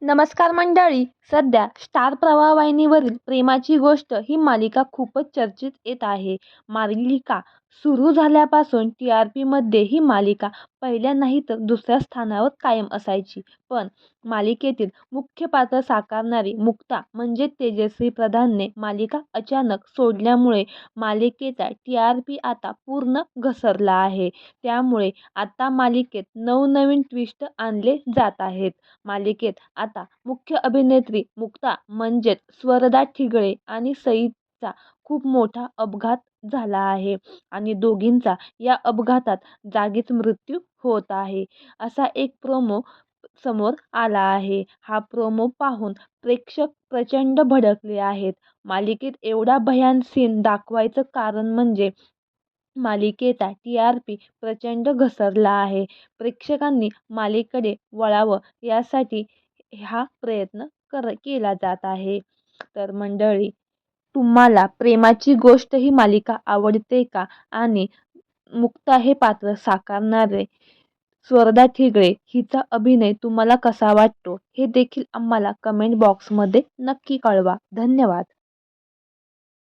नमस्कार मंडळी. सध्या स्टार प्रवाह वाहिनीवरील प्रेमाची गोष्ट ही मालिका खूपच चर्चेत येत आहे. मालिका सुरू झाल्यापासून TRPमध्ये ही मालिका पहिल्या नाही तर दुसऱ्या स्थानावर कायम असायची. पण मालिकेतील मुख्य पात्र साकारणारी मुक्ता म्हणजे तेजश्री प्रधानने मालिका अचानक सोडल्यामुळे मालिकेचा TRP आता पूर्ण घसरला आहे. त्यामुळे आता मालिकेत नवनवीन ट्विस्ट आणले जात आहेत. मालिकेत आता मुख्य अभिनेत्री मुक्ता म्हणजेच स्वरदा ठिगळे आणि सईचा खूप मोठा अपघात झाला आहे आणि दोघींचा या अपघातात जागीच मृत्यू होत आहे असा एक प्रोमो समोर आला आहे. हा प्रोमो पाहून प्रेक्षक प्रचंड भडकले आहेत. मालिकेत एवढा भयान सीन दाखवायचं कारण म्हणजे मालिकेचा TRP प्रचंड घसरला आहे. प्रेक्षकांनी मालिकेकडे वळावं यासाठी हा प्रयत्न केला जात आहे. तर मंडळी, तुम्हाला प्रेमाची गोष्ट ही मालिका आवडते का? आणि मुक्ता हे पात्र साकारणारे स्वरदा ठिगळे हिचा अभिनय तुम्हाला कसा वाटतो हे देखील आम्हाला कमेंट बॉक्समध्ये नक्की कळवा. धन्यवाद.